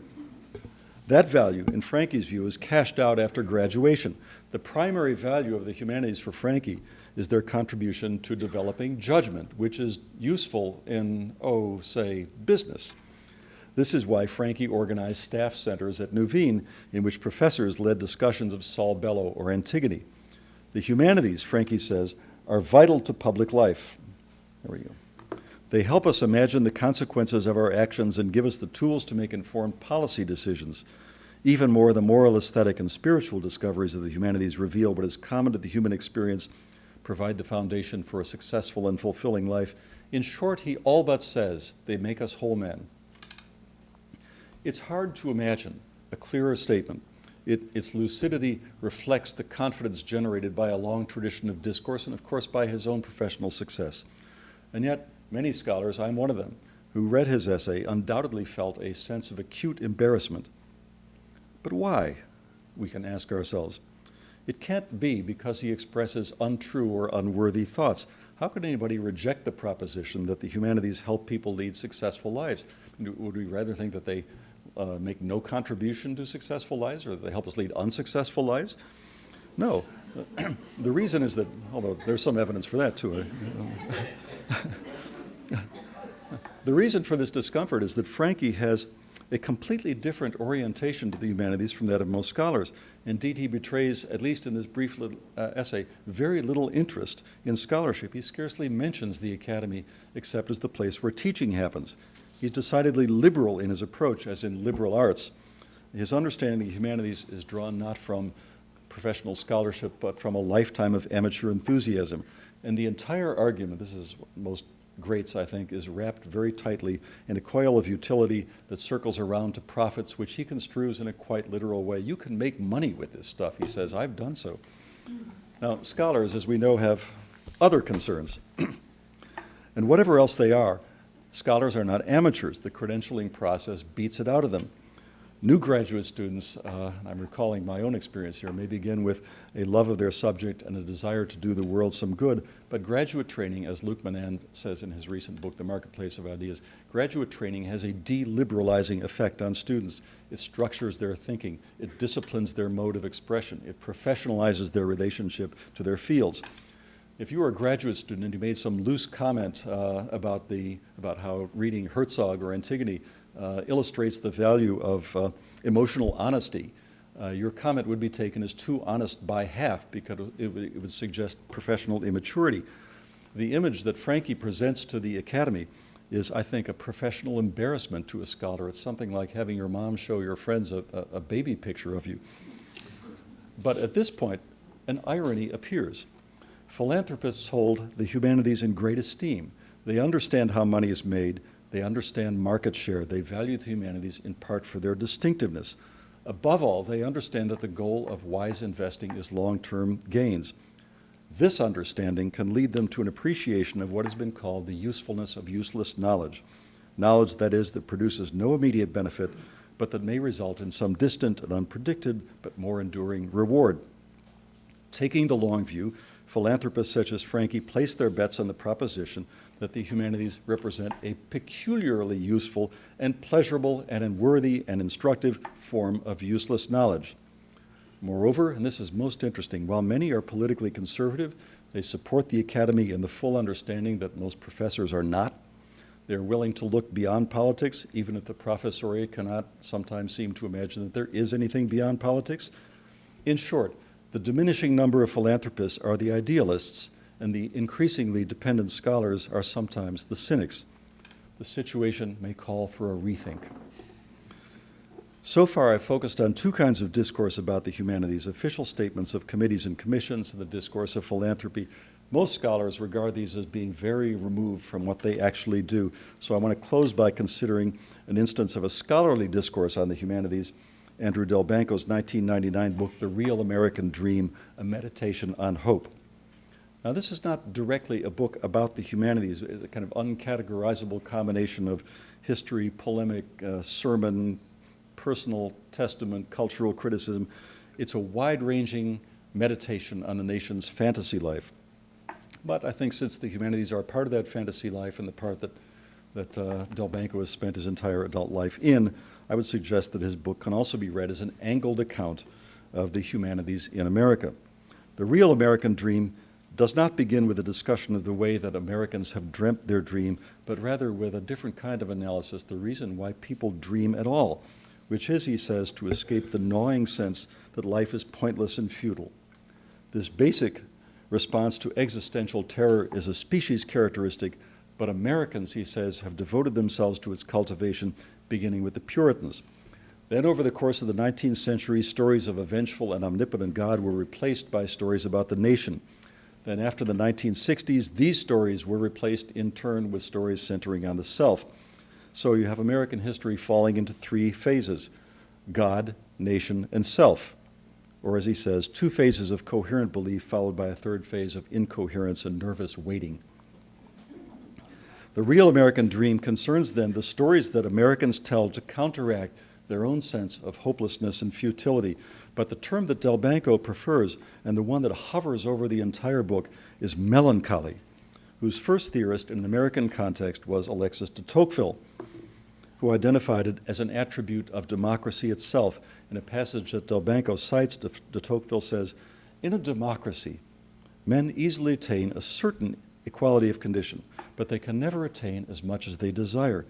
That value, in Franke's view, is cashed out after graduation. The primary value of the humanities for Franke is their contribution to developing judgment, which is useful in, say, business. This is why Franke organized staff centers at Nuveen, in which professors led discussions of Saul Bellow or Antigone. The humanities, Franke says, are vital to public life. There we go. They help us imagine the consequences of our actions and give us the tools to make informed policy decisions. Even more, the moral, aesthetic, and spiritual discoveries of the humanities reveal what is common to the human experience, provide the foundation for a successful and fulfilling life. In short, he all but says they make us whole men. It's hard to imagine a clearer statement. Its lucidity reflects the confidence generated by a long tradition of discourse and, of course, by his own professional success. And yet, many scholars, I'm one of them, who read his essay undoubtedly felt a sense of acute embarrassment. But why, we can ask ourselves? It can't be because he expresses untrue or unworthy thoughts. How could anybody reject the proposition that the humanities help people lead successful lives? Would we rather think that they make no contribution to successful lives, or that they help us lead unsuccessful lives? No. The reason is that, although there's some evidence for that too, the reason for this discomfort is that Franke has a completely different orientation to the humanities from that of most scholars. Indeed, he betrays, at least in this brief little, essay, very little interest in scholarship. He scarcely mentions the academy except as the place where teaching happens. He's decidedly liberal in his approach, as in liberal arts. His understanding of the humanities is drawn not from professional scholarship, but from a lifetime of amateur enthusiasm. And the entire argument, this is what most greats, I think, is wrapped very tightly in a coil of utility that circles around to profits, which he construes in a quite literal way. You can make money with this stuff, he says. I've done so. Now, scholars, as we know, have other concerns. And whatever else they are, scholars are not amateurs. The credentialing process beats it out of them. New graduate students, I'm recalling my own experience here, may begin with a love of their subject and a desire to do the world some good, but graduate training, as Luc Manan says in his recent book, The Marketplace of Ideas, graduate training has a deliberalizing effect on students. It structures their thinking, it disciplines their mode of expression, it professionalizes their relationship to their fields. If you were a graduate student and you made some loose comment about how reading Herzog or Antigone illustrates the value of emotional honesty, your comment would be taken as too honest by half because it would suggest professional immaturity. The image that Frankie presents to the Academy is, I think, a professional embarrassment to a scholar. It's something like having your mom show your friends a baby picture of you. But at this point, an irony appears. Philanthropists hold the humanities in great esteem. They understand how money is made. They understand market share. They value the humanities in part for their distinctiveness. Above all, they understand that the goal of wise investing is long-term gains. This understanding can lead them to an appreciation of what has been called the usefulness of useless knowledge. Knowledge, that is, that produces no immediate benefit, but that may result in some distant and unpredicted but more enduring reward. Taking the long view, philanthropists such as Frankie place their bets on the proposition that the humanities represent a peculiarly useful and pleasurable and worthy and instructive form of useless knowledge. Moreover, and this is most interesting, while many are politically conservative, they support the Academy in the full understanding that most professors are not. They're willing to look beyond politics, even if the professoriate cannot sometimes seem to imagine that there is anything beyond politics. In short, the diminishing number of philanthropists are the idealists, and the increasingly dependent scholars are sometimes the cynics. The situation may call for a rethink. So far, I've focused on two kinds of discourse about the humanities: official statements of committees and commissions and the discourse of philanthropy. Most scholars regard these as being very removed from what they actually do. So I want to close by considering an instance of a scholarly discourse on the humanities, Andrew Delbanco's 1999 book, The Real American Dream, A Meditation on Hope. Now, this is not directly a book about the humanities, a kind of uncategorizable combination of history, polemic, sermon, personal testament, cultural criticism. It's a wide-ranging meditation on the nation's fantasy life. But I think since the humanities are part of that fantasy life and the part that Delbanco has spent his entire adult life in, I would suggest that his book can also be read as an angled account of the humanities in America. The Real American Dream does not begin with a discussion of the way that Americans have dreamt their dream, but rather with a different kind of analysis, the reason why people dream at all, which is, he says, to escape the gnawing sense that life is pointless and futile. This basic response to existential terror is a species characteristic, but Americans, he says, have devoted themselves to its cultivation, beginning with the Puritans. Then over the course of the 19th century, stories of a vengeful and omnipotent God were replaced by stories about the nation. Then after the 1960s, these stories were replaced in turn with stories centering on the self. So you have American history falling into three phases: God, nation, and self. Or as he says, two phases of coherent belief followed by a third phase of incoherence and nervous waiting. The Real American Dream concerns then the stories that Americans tell to counteract their own sense of hopelessness and futility. But the term that Delbanco prefers, and the one that hovers over the entire book, is melancholy, whose first theorist in an American context was Alexis de Tocqueville, who identified it as an attribute of democracy itself. In a passage that Delbanco cites, de Tocqueville says, "In a democracy, men easily attain a certain equality of condition, but they can never attain as much as they desire.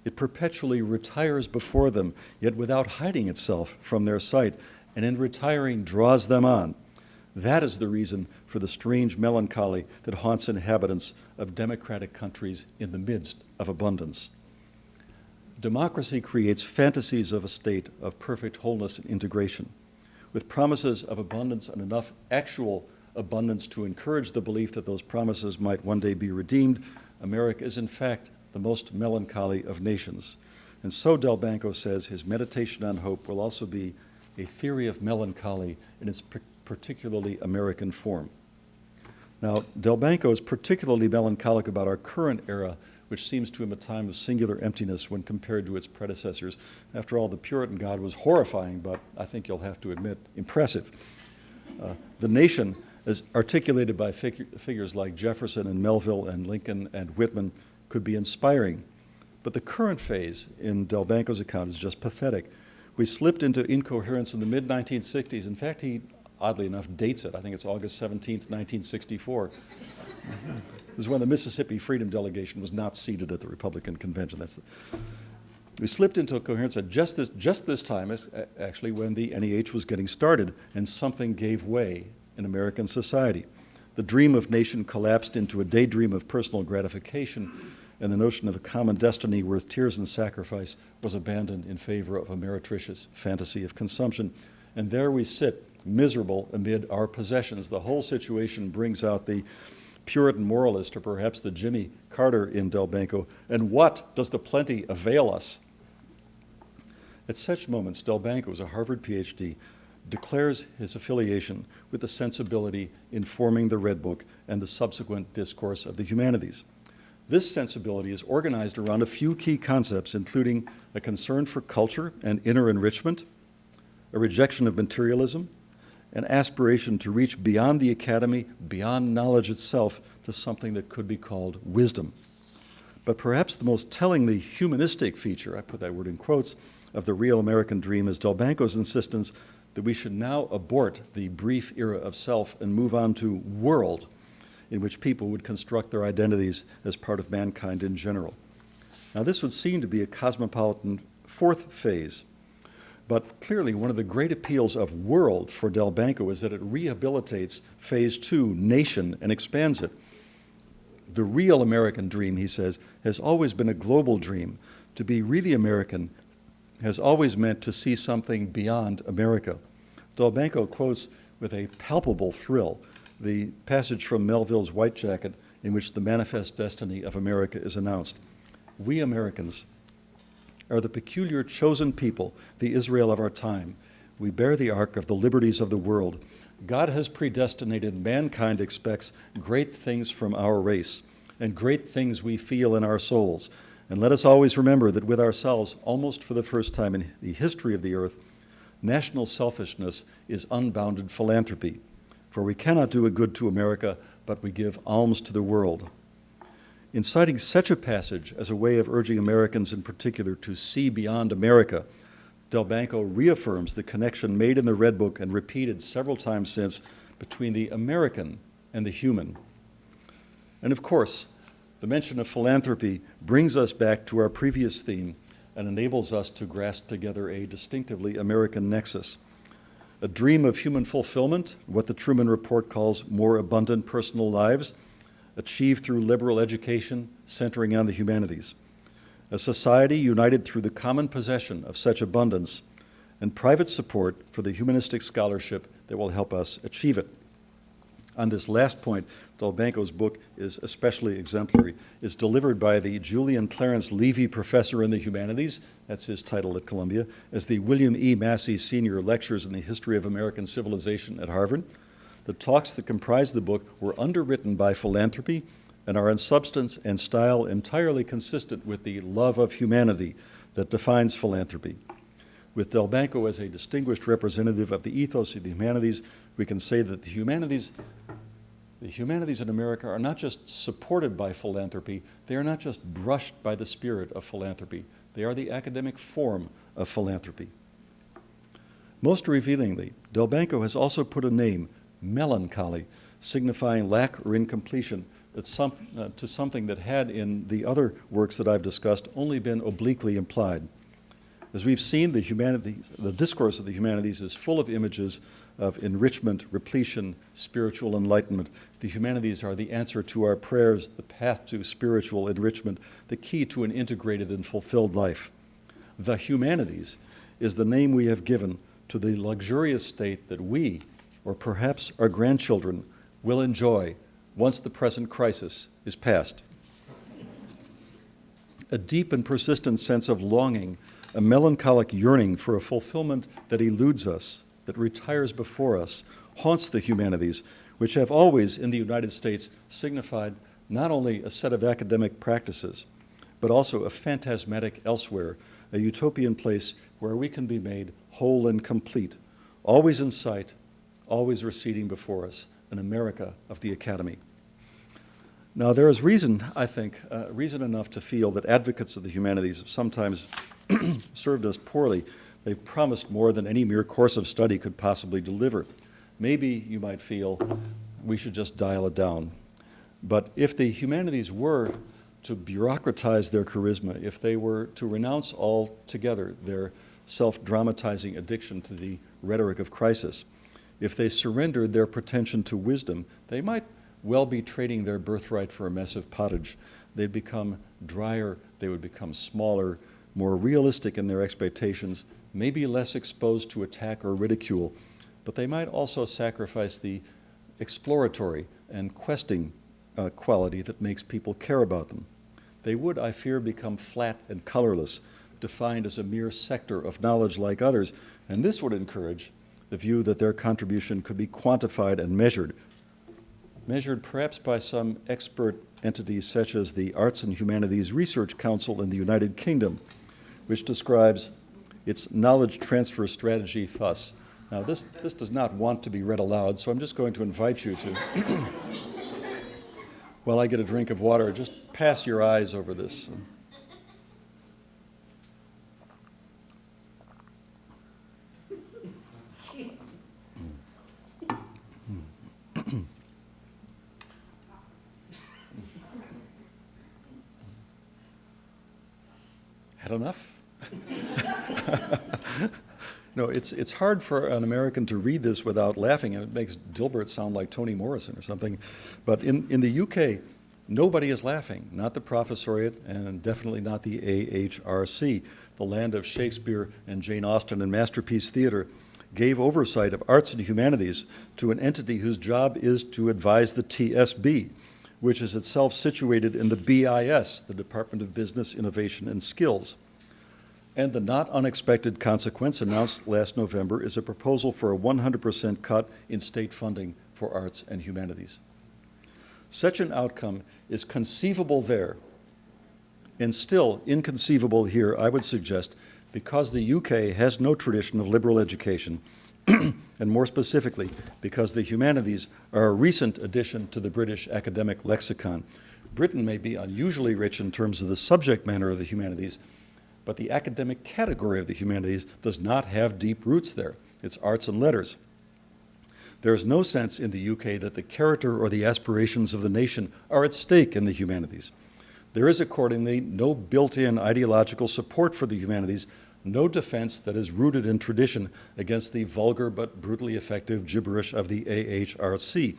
It perpetually retires before them, yet without hiding itself from their sight, and in retiring draws them on. That is the reason for the strange melancholy that haunts inhabitants of democratic countries in the midst of abundance." Democracy creates fantasies of a state of perfect wholeness and integration, with promises of abundance and enough actual abundance to encourage the belief that those promises might one day be redeemed. America is in fact the most melancholy of nations. And so Delbanco says his meditation on hope will also be a theory of melancholy in its particularly American form. Now, Delbanco is particularly melancholic about our current era, which seems to him a time of singular emptiness when compared to its predecessors. After all, the Puritan God was horrifying, but I think you'll have to admit, impressive. The nation, as articulated by figures like Jefferson and Melville and Lincoln and Whitman, could be inspiring. But the current phase in Del Banco's account is just pathetic. We slipped into incoherence in the mid-1960s. In fact, he, oddly enough, dates it. I think it's August 17th, 1964. This is when the Mississippi Freedom Delegation was not seated at the Republican convention. We slipped into coherence at just this time, actually, when the NEH was getting started, and something gave way in American society. The dream of nation collapsed into a daydream of personal gratification, and the notion of a common destiny worth tears and sacrifice was abandoned in favor of a meretricious fantasy of consumption. And there we sit, miserable amid our possessions. The whole situation brings out the Puritan moralist, or perhaps the Jimmy Carter in Del Banco. And what does the plenty avail us? At such moments, Del Banco, as a Harvard PhD, declares his affiliation with the sensibility informing the Red Book and the subsequent discourse of the humanities. This sensibility is organized around a few key concepts, including a concern for culture and inner enrichment, a rejection of materialism, an aspiration to reach beyond the academy, beyond knowledge itself, to something that could be called wisdom. But perhaps the most tellingly humanistic feature, I put that word in quotes, of the real American dream is Del Banco's insistence that we should now abort the brief era of self and move on to world, in which people would construct their identities as part of mankind in general. Now, this would seem to be a cosmopolitan fourth phase, but clearly one of the great appeals of world for Del Banco is that it rehabilitates phase two, nation, and expands it. The real American dream, he says, has always been a global dream. To be really American has always meant to see something beyond America. Del Banco quotes with a palpable thrill the passage from Melville's White Jacket in which the manifest destiny of America is announced. We Americans are the peculiar chosen people, the Israel of our time. We bear the ark of the liberties of the world. God has predestinated, mankind expects great things from our race, and great things we feel in our souls. And let us always remember that with ourselves, almost for the first time in the history of the earth, national selfishness is unbounded philanthropy. For we cannot do a good to America, but we give alms to the world. In citing such a passage as a way of urging Americans in particular to see beyond America, Del Banco reaffirms the connection made in the Red Book and repeated several times since between the American and the human. And of course, the mention of philanthropy brings us back to our previous theme and enables us to grasp together a distinctively American nexus. A dream of human fulfillment, what the Truman Report calls more abundant personal lives, achieved through liberal education centering on the humanities. A society united through the common possession of such abundance and private support for the humanistic scholarship that will help us achieve it. On this last point, Del Banco's book is especially exemplary. It's delivered by the Julian Clarence Levy Professor in the Humanities, that's his title at Columbia, as the William E. Massey Senior Lectures in the History of American Civilization at Harvard. The talks that comprise the book were underwritten by philanthropy and are in substance and style entirely consistent with the love of humanity that defines philanthropy. With Del Banco as a distinguished representative of the ethos of the humanities, we can say that the humanities in America are not just supported by philanthropy, they are not just brushed by the spirit of philanthropy, they are the academic form of philanthropy. Most revealingly, Del Banco has also put a name, melancholy, signifying lack or incompletion, to something that had in the other works that I've discussed only been obliquely implied. As we've seen, the discourse of the humanities is full of images of enrichment, repletion, spiritual enlightenment. The humanities are the answer to our prayers, the path to spiritual enrichment, the key to an integrated and fulfilled life. The humanities is the name we have given to the luxurious state that we, or perhaps our grandchildren, will enjoy once the present crisis is past. A deep and persistent sense of longing, a melancholic yearning for a fulfillment that eludes us, that retires before us, haunts the humanities, which have always in the United States signified not only a set of academic practices, but also a phantasmatic elsewhere, a utopian place where we can be made whole and complete, always in sight, always receding before us, an America of the Academy. Now, there is reason, I think, reason enough to feel that advocates of the humanities have sometimes served us poorly. They've promised more than any mere course of study could possibly deliver. Maybe you might feel we should just dial it down. But if the humanities were to bureaucratize their charisma, if they were to renounce altogether their self-dramatizing addiction to the rhetoric of crisis, if they surrendered their pretension to wisdom, they might well be trading their birthright for a mess of pottage. They'd become drier, they would become smaller, more realistic in their expectations, maybe less exposed to attack or ridicule, but they might also sacrifice the exploratory and questing quality that makes people care about them. They would, I fear, become flat and colorless, defined as a mere sector of knowledge like others, and this would encourage the view that their contribution could be quantified and measured perhaps by some expert entities such as the Arts and Humanities Research Council in the United Kingdom, which describes its knowledge transfer strategy thus. Now, this does not want to be read aloud, so I'm just going to invite you to, while I get a drink of water, just pass your eyes over this. Had enough? No, it's hard for an American to read this without laughing, and it makes Dilbert sound like Toni Morrison or something. But in the UK, nobody is laughing, not the professoriate and definitely not the AHRC. The land of Shakespeare and Jane Austen and Masterpiece Theater gave oversight of arts and humanities to an entity whose job is to advise the TSB, which is itself situated in the BIS, the Department of Business, Innovation, and Skills. And the not unexpected consequence announced last November is a proposal for a 100% cut in state funding for arts and humanities. Such an outcome is conceivable there, and still inconceivable here, I would suggest, because the UK has no tradition of liberal education, and more specifically, because the humanities are a recent addition to the British academic lexicon. Britain may be unusually rich in terms of the subject matter of the humanities, but the academic category of the humanities does not have deep roots there. It's arts and letters. There is no sense in the UK that the character or the aspirations of the nation are at stake in the humanities. There is accordingly no built-in ideological support for the humanities, no defense that is rooted in tradition against the vulgar but brutally effective gibberish of the AHRC.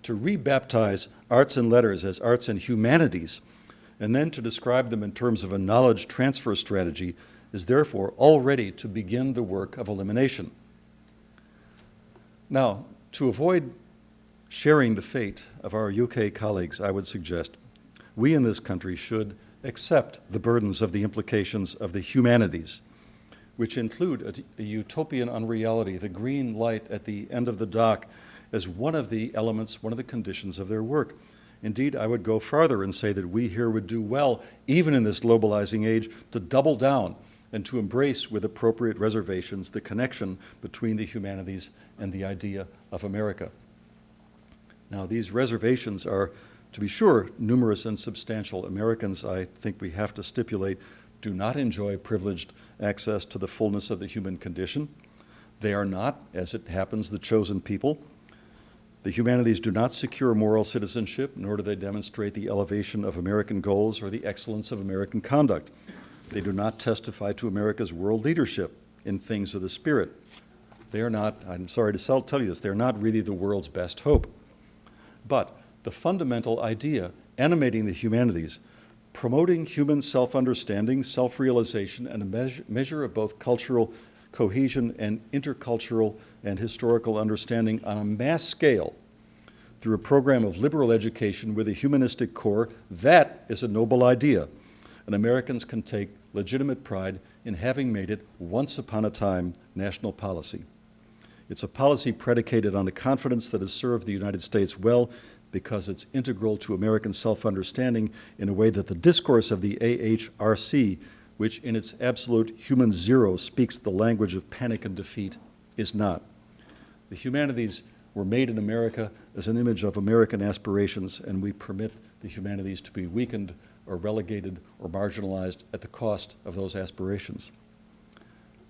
To rebaptize arts and letters as arts and humanities, and then to describe them in terms of a knowledge transfer strategy, is therefore already to begin the work of elimination. Now, to avoid sharing the fate of our UK colleagues, I would suggest we in this country should accept the burdens of the implications of the humanities, which include a utopian unreality, the green light at the end of the dock, as one of the elements, one of the conditions of their work. Indeed, I would go farther and say that we here would do well, even in this globalizing age, to double down and to embrace with appropriate reservations the connection between the humanities and the idea of America. Now, these reservations are, to be sure, numerous and substantial. Americans, I think we have to stipulate, do not enjoy privileged access to the fullness of the human condition. They are not, as it happens, the chosen people. The humanities do not secure moral citizenship, nor do they demonstrate the elevation of American goals or the excellence of American conduct. They do not testify to America's world leadership in things of the spirit. They are not, I'm sorry to tell you this, they're not really the world's best hope. But the fundamental idea animating the humanities, promoting human self-understanding, self-realization, and a measure of both cultural cohesion and intercultural and historical understanding on a mass scale through a program of liberal education with a humanistic core, that is a noble idea. And Americans can take legitimate pride in having made it once upon a time national policy. It's a policy predicated on a confidence that has served the United States well, because it's integral to American self-understanding in a way that the discourse of the AHRC, which in its absolute human zero speaks the language of panic and defeat, is not. The humanities were made in America as an image of American aspirations, and we permit the humanities to be weakened or relegated or marginalized at the cost of those aspirations.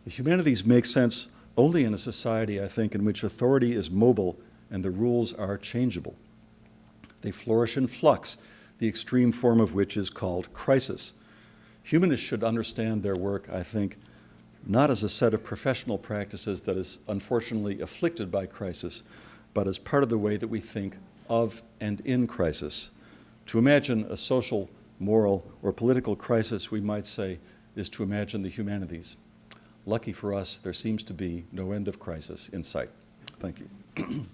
The humanities make sense only in a society, I think, in which authority is mobile and the rules are changeable. They flourish in flux, the extreme form of which is called crisis. Humanists should understand their work, I think, not as a set of professional practices that is unfortunately afflicted by crisis, but as part of the way that we think of and in crisis. To imagine a social, moral, or political crisis, we might say, is to imagine the humanities. Lucky for us, there seems to be no end of crisis in sight. Thank you.